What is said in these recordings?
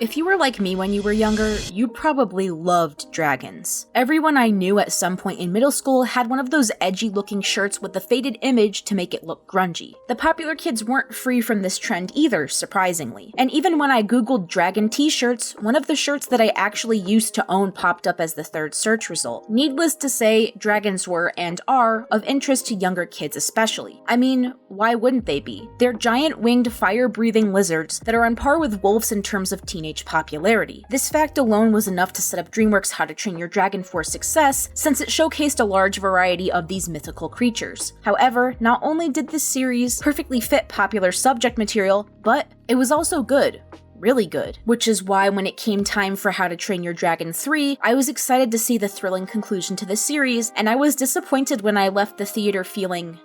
If you were like me when you were younger, you probably loved dragons. Everyone I knew at some point in middle school had one of those edgy-looking shirts with the faded image to make it look grungy. The popular kids weren't free from this trend either, surprisingly. And even when I googled dragon t-shirts, one of the shirts that I actually used to own popped up as the third search result. Needless to say, dragons were, and are, of interest to younger kids especially. I mean, why wouldn't they be? They're giant winged, fire-breathing lizards that are on par with wolves in terms of teenage popularity. This fact alone was enough to set up Dreamworks' How to Train Your Dragon for success, since it showcased a large variety of these mythical creatures. However, not only did this series perfectly fit popular subject material, but it was also good. Really good. Which is why when it came time for How to Train Your Dragon 3, I was excited to see the thrilling conclusion to the series, and I was disappointed when I left the theater feeling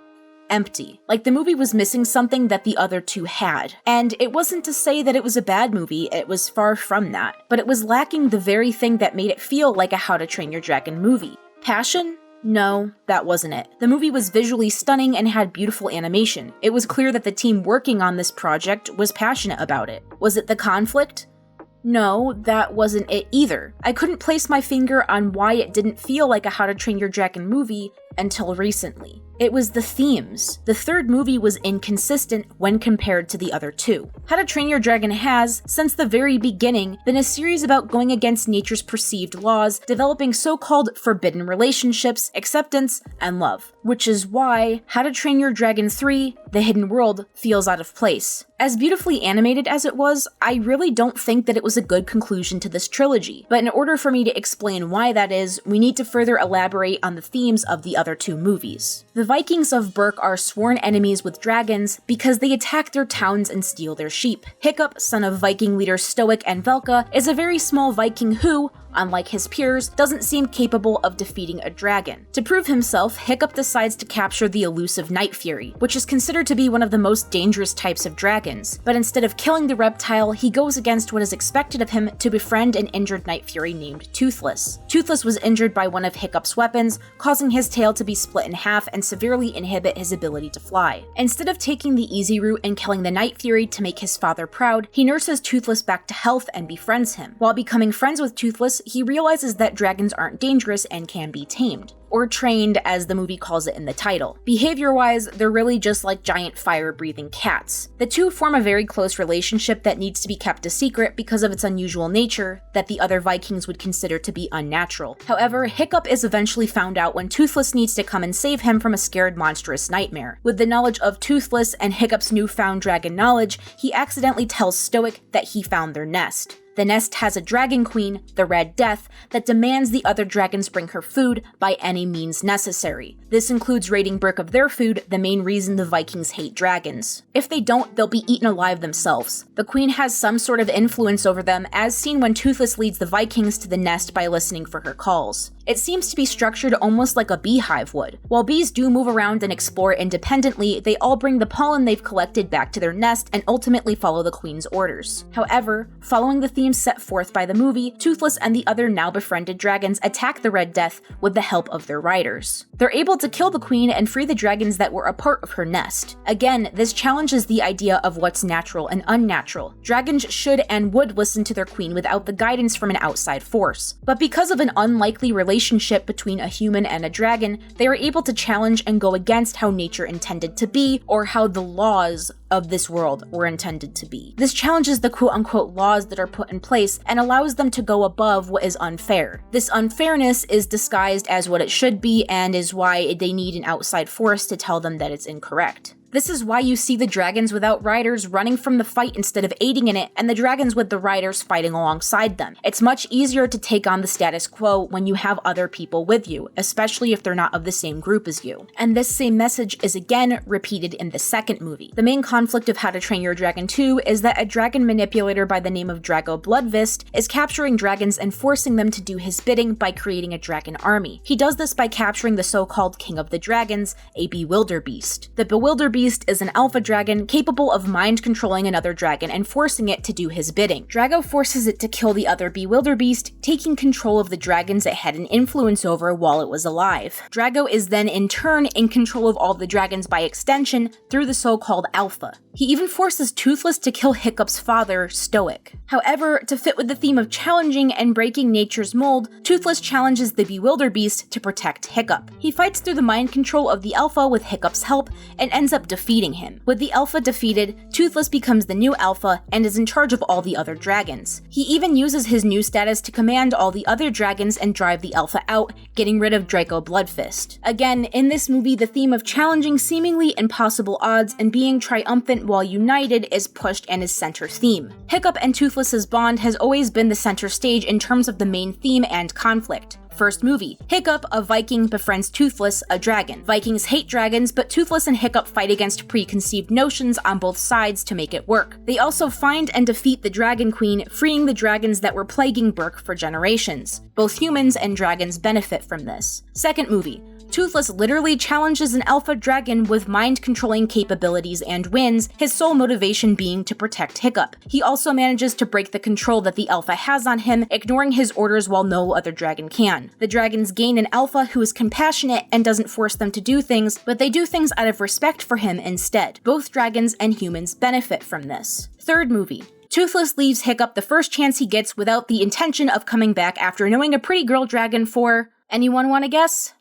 empty. Like the movie was missing something that the other two had. And it wasn't to say that it was a bad movie, it was far from that. But it was lacking the very thing that made it feel like a How to Train Your Dragon movie. Passion? No, that wasn't it. The movie was visually stunning and had beautiful animation. It was clear that the team working on this project was passionate about it. Was it the conflict? No, that wasn't it either. I couldn't place my finger on why it didn't feel like a How to Train Your Dragon movie until recently. It was the themes. The third movie was inconsistent when compared to the other two. How to Train Your Dragon has, since the very beginning, been a series about going against nature's perceived laws, developing so-called forbidden relationships, acceptance, and love. Which is why How to Train Your Dragon 3, The Hidden World, feels out of place. As beautifully animated as it was, I really don't think that it was a good conclusion to this trilogy, but in order for me to explain why that is, we need to further elaborate on the themes of the other two movies. The Vikings of Berk are sworn enemies with dragons because they attack their towns and steal their sheep. Hiccup, son of Viking leaders Stoic and Velka, is a very small Viking who, unlike his peers, doesn't seem capable of defeating a dragon. To prove himself, Hiccup decides to capture the elusive Night Fury, which is considered to be one of the most dangerous types of dragons, but instead of killing the reptile, he goes against what is expected of him to befriend an injured Night Fury named Toothless. Toothless was injured by one of Hiccup's weapons, causing his tail to be split in half and severely inhibit his ability to fly. Instead of taking the easy route and killing the Night Fury to make his father proud, he nurses Toothless back to health and befriends him. While becoming friends with Toothless, he realizes that dragons aren't dangerous and can be tamed. Or trained, as the movie calls it in the title. Behavior-wise, they're really just like giant fire-breathing cats. The two form a very close relationship that needs to be kept a secret because of its unusual nature that the other Vikings would consider to be unnatural. However, Hiccup is eventually found out when Toothless needs to come and save him from a scared monstrous nightmare. With the knowledge of Toothless and Hiccup's newfound dragon knowledge, he accidentally tells Stoic that he found their nest. The nest has a dragon queen, the Red Death, that demands the other dragons bring her food by any means necessary. This includes raiding Berk of their food, the main reason the Vikings hate dragons. If they don't, they'll be eaten alive themselves. The queen has some sort of influence over them, as seen when Toothless leads the Vikings to the nest by listening for her calls. It seems to be structured almost like a beehive would. While bees do move around and explore independently, they all bring the pollen they've collected back to their nest and ultimately follow the queen's orders. However, following the themes set forth by the movie, Toothless and the other now befriended dragons attack the Red Death with the help of their riders. They're able to kill the queen and free the dragons that were a part of her nest. Again, this challenges the idea of what's natural and unnatural. Dragons should and would listen to their queen without the guidance from an outside force. But because of an unlikely relationship between a human and a dragon, they are able to challenge and go against how nature intended to be, or how the laws of this world were intended to be. This challenges the quote-unquote laws that are put in place and allows them to go above what is unfair. This unfairness is disguised as what it should be and is why they need an outside force to tell them that it's incorrect. This is why you see the dragons without riders running from the fight instead of aiding in it, and the dragons with the riders fighting alongside them. It's much easier to take on the status quo when you have other people with you, especially if they're not of the same group as you. And this same message is again repeated in the second movie. The main conflict of How to Train Your Dragon 2 is that a dragon manipulator by the name of Drago Bloodfist is capturing dragons and forcing them to do his bidding by creating a dragon army. He does this by capturing the so-called King of the Dragons, a Bewilderbeast. The Bewilderbeast Bewilderbeast is an alpha dragon capable of mind-controlling another dragon and forcing it to do his bidding. Drago forces it to kill the other Bewilderbeast, taking control of the dragons it had an influence over while it was alive. Drago is then in turn in control of all the dragons by extension through the so-called alpha. He even forces Toothless to kill Hiccup's father, Stoic. However, to fit with the theme of challenging and breaking nature's mold, Toothless challenges the Bewilderbeast to protect Hiccup. He fights through the mind control of the alpha with Hiccup's help and ends up defeating him. With the alpha defeated, Toothless becomes the new alpha and is in charge of all the other dragons. He even uses his new status to command all the other dragons and drive the alpha out, getting rid of Draco Bloodfist. Again, in this movie, the theme of challenging seemingly impossible odds and being triumphant while united is pushed and is center theme. Hiccup and Toothless's bond has always been the center stage in terms of the main theme and conflict. First movie, Hiccup, a Viking, befriends Toothless, a dragon. Vikings hate dragons, but Toothless and Hiccup fight against preconceived notions on both sides to make it work. They also find and defeat the Dragon Queen, freeing the dragons that were plaguing Berk for generations. Both humans and dragons benefit from this. Second movie, Toothless literally challenges an alpha dragon with mind-controlling capabilities and wins, his sole motivation being to protect Hiccup. He also manages to break the control that the alpha has on him, ignoring his orders while no other dragon can. The dragons gain an alpha who is compassionate and doesn't force them to do things, but they do things out of respect for him instead. Both dragons and humans benefit from this. Third movie, Toothless leaves Hiccup the first chance he gets without the intention of coming back after knowing a pretty girl dragon for... anyone wanna guess?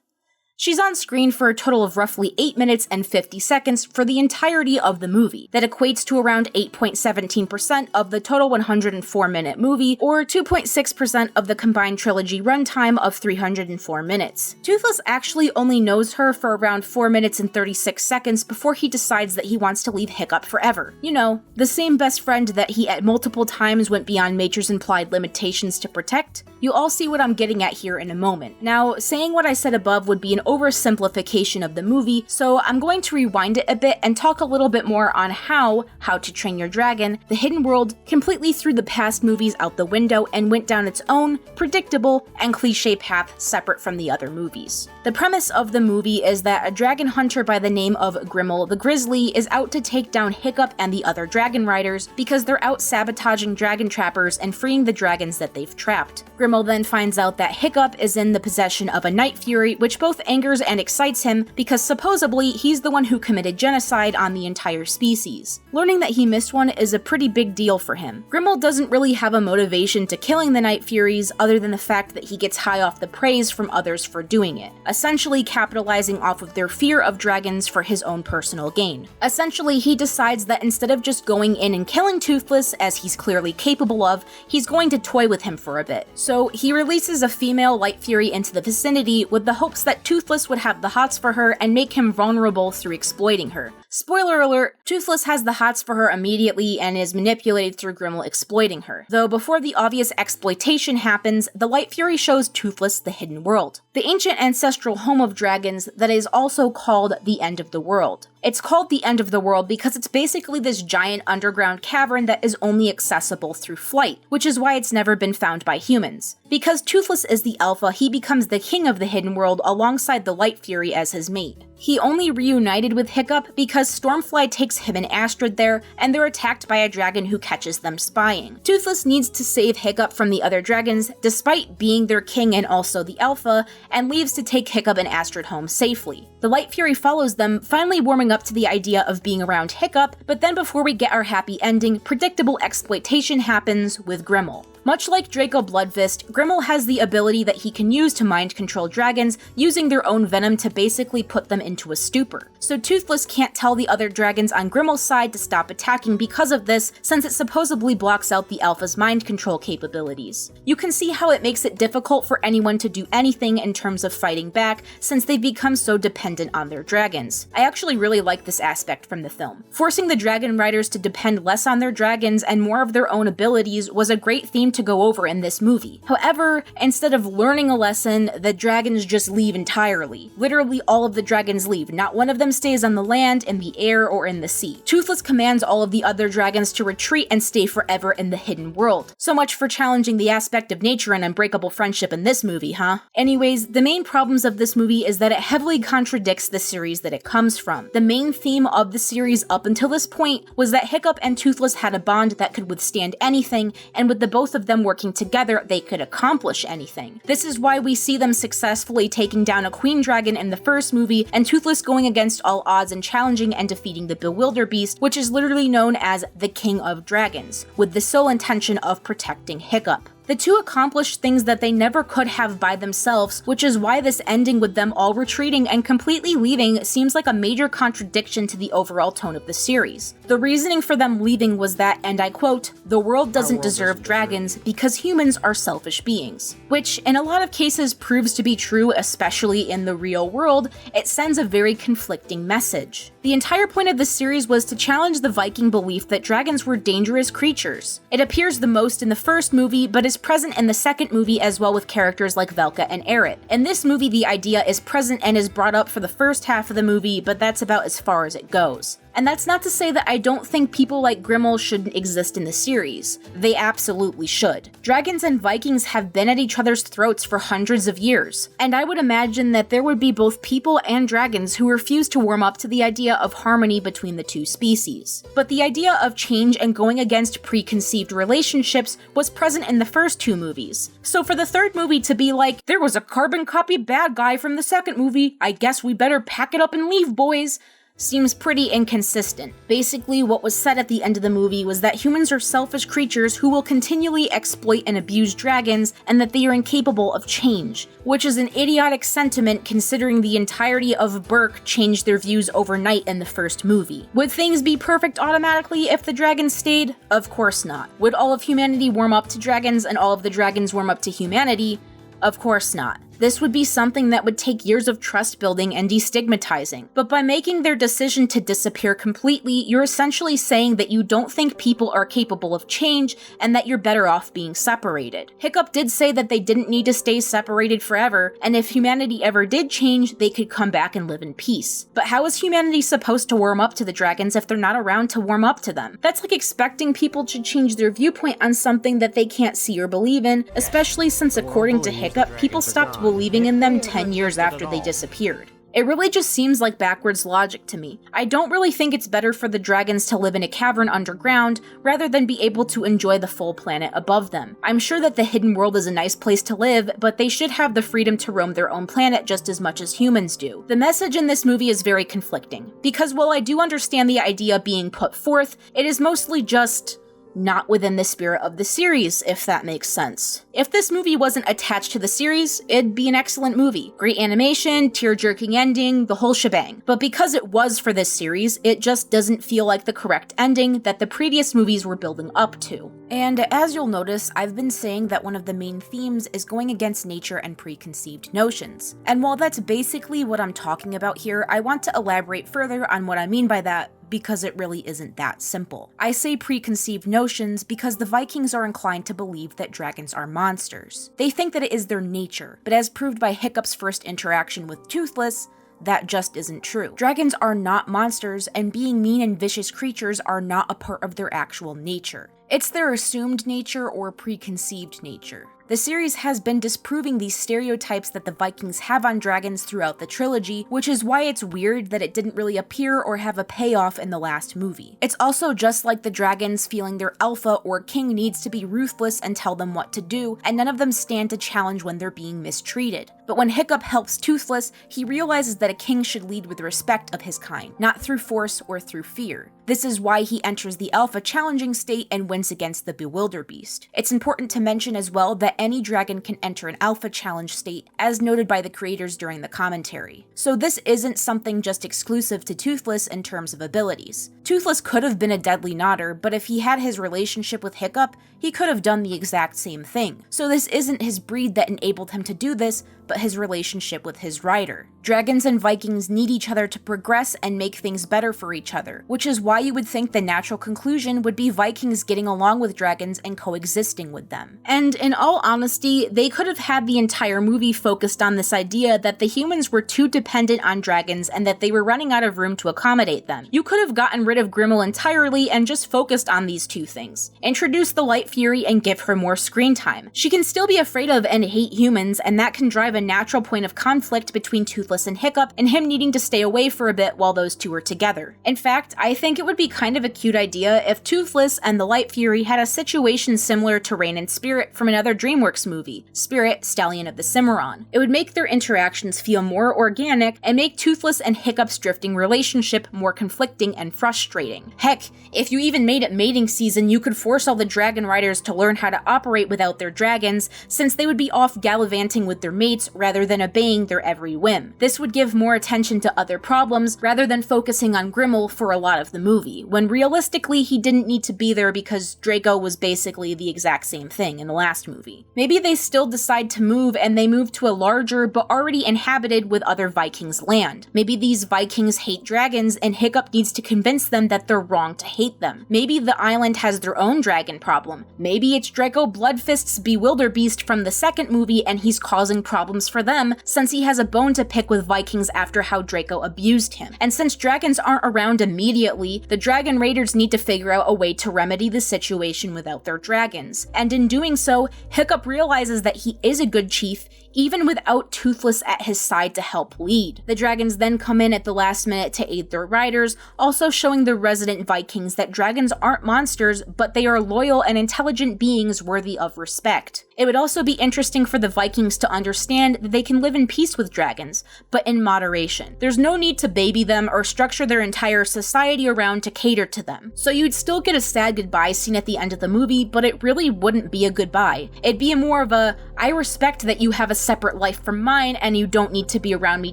She's on screen for a total of roughly 8 minutes and 50 seconds for the entirety of the movie. That equates to around 8.17% of the total 104-minute movie, or 2.6% of the combined trilogy runtime of 304 minutes. Toothless actually only knows her for around 4 minutes and 36 seconds before he decides that he wants to leave Hiccup forever. You know, the same best friend that he at multiple times went beyond nature's implied limitations to protect. You'll all see what I'm getting at here in a moment. Now, saying what I said above would be an oversimplification of the movie, so I'm going to rewind it a bit and talk a little bit more on How to Train Your Dragon, The Hidden World, completely threw the past movies out the window and went down its own, predictable, and cliche path separate from the other movies. The premise of the movie is that a dragon hunter by the name of Grimmel the Grizzly is out to take down Hiccup and the other dragon riders because they're out sabotaging dragon trappers and freeing the dragons that they've trapped. Grimmel then finds out that Hiccup is in the possession of a Night Fury, which both angers and excites him because supposedly he's the one who committed genocide on the entire species. Learning that he missed one is a pretty big deal for him. Grimmel doesn't really have a motivation to killing the Night Furies other than the fact that he gets high off the praise from others for doing it, essentially capitalizing off of their fear of dragons for his own personal gain. Essentially, he decides that instead of just going in and killing Toothless, as he's clearly capable of, he's going to toy with him for a bit. So he releases a female Light Fury into the vicinity with the hopes that Toothless would have the hots for her and make him vulnerable through exploiting her. Spoiler alert, Toothless has the hots for her immediately and is manipulated through Grimmel exploiting her. Though before the obvious exploitation happens, the Light Fury shows Toothless the hidden world, the ancient ancestral home of dragons that is also called the End of the World. It's called the End of the World because it's basically this giant underground cavern that is only accessible through flight, which is why it's never been found by humans. Because Toothless is the alpha, he becomes the king of the hidden world alongside the Light Fury as his mate. He only reunited with Hiccup because Stormfly takes him and Astrid there, and they're attacked by a dragon who catches them spying. Toothless needs to save Hiccup from the other dragons, despite being their king and also the alpha, and leaves to take Hiccup and Astrid home safely. The Light Fury follows them, finally warming up to the idea of being around Hiccup, but then before we get our happy ending, predictable exploitation happens with Grimmel. Much like Draco Bloodfist, Grimmel has the ability that he can use to mind control dragons, using their own venom to basically put them into a stupor. So Toothless can't tell the other dragons on Grimmel's side to stop attacking because of this, since it supposedly blocks out the alpha's mind control capabilities. You can see how it makes it difficult for anyone to do anything in terms of fighting back, since they've become so dependent on their dragons. I actually really like this aspect from the film. Forcing the dragon riders to depend less on their dragons and more of their own abilities was a great theme to go over in this movie. However, instead of learning a lesson, the dragons just leave entirely. Literally all of the dragons leave. Not one of them stays on the land, in the air, or in the sea. Toothless commands all of the other dragons to retreat and stay forever in the hidden world. So much for challenging the aspect of nature and unbreakable friendship in this movie, huh? Anyways, the main problems of this movie is that it heavily contradicts the series that it comes from. The main theme of the series up until this point was that Hiccup and Toothless had a bond that could withstand anything, and with the both of them working together, they could accomplish anything. This is why we see them successfully taking down a queen dragon in the first movie, and Toothless going against all odds and challenging and defeating the Bewilderbeast, which is literally known as the King of Dragons, with the sole intention of protecting Hiccup. The two accomplished things that they never could have by themselves, which is why this ending with them all retreating and completely leaving seems like a major contradiction to the overall tone of the series. The reasoning for them leaving was that, and I quote, "The world doesn't deserve dragons because humans are selfish beings," which in a lot of cases proves to be true, especially in the real world. It sends a very conflicting message. The entire point of the series was to challenge the Viking belief that dragons were dangerous creatures. It appears the most in the first movie, but is present in the second movie as well with characters like Velka and Erit. In this movie, the idea is present and is brought up for the first half of the movie, but that's about as far as it goes. And that's not to say that I don't think people like Grimmel shouldn't exist in the series. They absolutely should. Dragons and Vikings have been at each other's throats for hundreds of years, and I would imagine that there would be both people and dragons who refuse to warm up to the idea of harmony between the two species. But the idea of change and going against preconceived relationships was present in the first two movies. So for the third movie to be like, there was a carbon copy bad guy from the second movie, I guess we better pack it up and leave, boys, seems pretty inconsistent. Basically, what was said at the end of the movie was that humans are selfish creatures who will continually exploit and abuse dragons, and that they are incapable of change, which is an idiotic sentiment considering the entirety of Berk changed their views overnight in the first movie. Would things be perfect automatically if the dragons stayed? Of course not. Would all of humanity warm up to dragons and all of the dragons warm up to humanity? Of course not. This would be something that would take years of trust building and destigmatizing. But by making their decision to disappear completely, you're essentially saying that you don't think people are capable of change and that you're better off being separated. Hiccup did say that they didn't need to stay separated forever, and if humanity ever did change, they could come back and live in peace. But how is humanity supposed to warm up to the dragons if they're not around to warm up to them? That's like expecting people to change their viewpoint on something that they can't see or believe in, especially since according to Hiccup, people stopped believing in them 10 years after they disappeared. It really just seems like backwards logic to me. I don't really think it's better for the dragons to live in a cavern underground rather than be able to enjoy the full planet above them. I'm sure that the hidden world is a nice place to live, but they should have the freedom to roam their own planet just as much as humans do. The message in this movie is very conflicting, because while I do understand the idea being put forth, it is mostly just not within the spirit of the series, if that makes sense. If this movie wasn't attached to the series, it'd be an excellent movie. Great animation, tear-jerking ending, the whole shebang. But because it was for this series, it just doesn't feel like the correct ending that the previous movies were building up to. And as you'll notice, I've been saying that one of the main themes is going against nature and preconceived notions. And while that's basically what I'm talking about here, I want to elaborate further on what I mean by that, because it really isn't that simple. I say preconceived notions because the Vikings are inclined to believe that dragons are monsters. They think that it is their nature, but as proved by Hiccup's first interaction with Toothless, that just isn't true. Dragons are not monsters, and being mean and vicious creatures are not a part of their actual nature. It's their assumed nature or preconceived nature. The series has been disproving these stereotypes that the Vikings have on dragons throughout the trilogy, which is why it's weird that it didn't really appear or have a payoff in the last movie. It's also just like the dragons feeling their alpha or king needs to be ruthless and tell them what to do, and none of them stand to challenge when they're being mistreated. But when Hiccup helps Toothless, he realizes that a king should lead with respect of his kind, not through force or through fear. This is why he enters the alpha challenging state and wins against the Bewilderbeast. It's important to mention as well that any dragon can enter an alpha challenge state, as noted by the creators during the commentary. So this isn't something just exclusive to Toothless in terms of abilities. Toothless could have been a deadly nodder, but if he had his relationship with Hiccup, he could have done the exact same thing. So this isn't his breed that enabled him to do this, but but his relationship with his rider. Dragons and Vikings need each other to progress and make things better for each other, which is why you would think the natural conclusion would be Vikings getting along with dragons and coexisting with them. And in all honesty, they could have had the entire movie focused on this idea that the humans were too dependent on dragons and that they were running out of room to accommodate them. You could have gotten rid of Grimmel entirely and just focused on these two things. Introduce the Light Fury and give her more screen time. She can still be afraid of and hate humans, and that can drive a natural point of conflict between Toothless and Hiccup, and him needing to stay away for a bit while those two are together. In fact, I think it would be kind of a cute idea if Toothless and the Light Fury had a situation similar to Rain and Spirit from another Dreamworks movie, Spirit, Stallion of the Cimarron. It would make their interactions feel more organic and make Toothless and Hiccup's drifting relationship more conflicting and frustrating. Heck, if you even made it mating season, you could force all the dragon riders to learn how to operate without their dragons, since they would be off gallivanting with their mates rather than obeying their every whim. This would give more attention to other problems rather than focusing on Grimmel for a lot of the movie, when realistically he didn't need to be there because Draco was basically the exact same thing in the last movie. Maybe they still decide to move and they move to a larger but already inhabited with other Vikings land. Maybe these Vikings hate dragons and Hiccup needs to convince them that they're wrong to hate them. Maybe the island has their own dragon problem. Maybe it's Draco Bloodfist's Bewilderbeast from the second movie and he's causing problems for them since he has a bone to pick with Vikings after how Draco abused him. And since dragons aren't around immediately, the Dragon Raiders need to figure out a way to remedy the situation without their dragons. And in doing so, Hiccup realizes that he is a good chief even without Toothless at his side to help lead. The dragons then come in at the last minute to aid their riders, also showing the resident Vikings that dragons aren't monsters, but they are loyal and intelligent beings worthy of respect. It would also be interesting for the Vikings to understand that they can live in peace with dragons, but in moderation. There's no need to baby them or structure their entire society around to cater to them. So you'd still get a sad goodbye scene at the end of the movie, but it really wouldn't be a goodbye. It'd be more of a, I respect that you have a separate life from mine and you don't need to be around me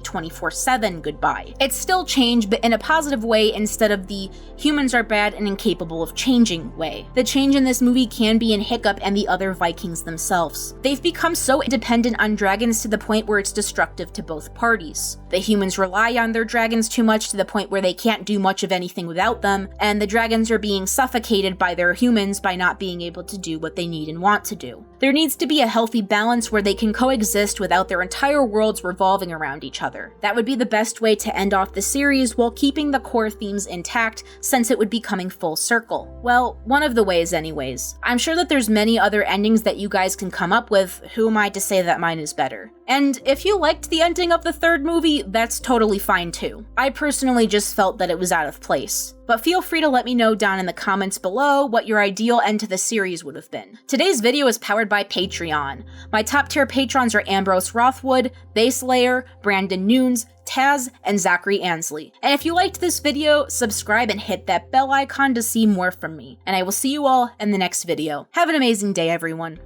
24/7 goodbye. It's still change, but in a positive way instead of the humans are bad and incapable of changing way. The change in this movie can be in Hiccup and the other Vikings themselves. They've become so dependent on dragons to the point where it's destructive to both parties. The humans rely on their dragons too much to the point where they can't do much of anything without them, and the dragons are being suffocated by their humans by not being able to do what they need and want to do. There needs to be a healthy balance where they can coexist without their entire worlds revolving around each other. That would be the best way to end off the series while keeping the core themes intact, since it would be coming full circle. Well, one of the ways anyways. I'm sure that there's many other endings that you guys can come up with. Who am I to say that mine is better? And if you liked the ending of the third movie, that's totally fine too. I personally just felt that it was out of place. But feel free to let me know down in the comments below what your ideal end to the series would have been. Today's video is powered by Patreon. My top tier patrons are Ambrose Rothwood, Base Layer, Brandon Nunes, Taz, and Zachary Ansley. And if you liked this video, subscribe and hit that bell icon to see more from me. And I will see you all in the next video. Have an amazing day, everyone.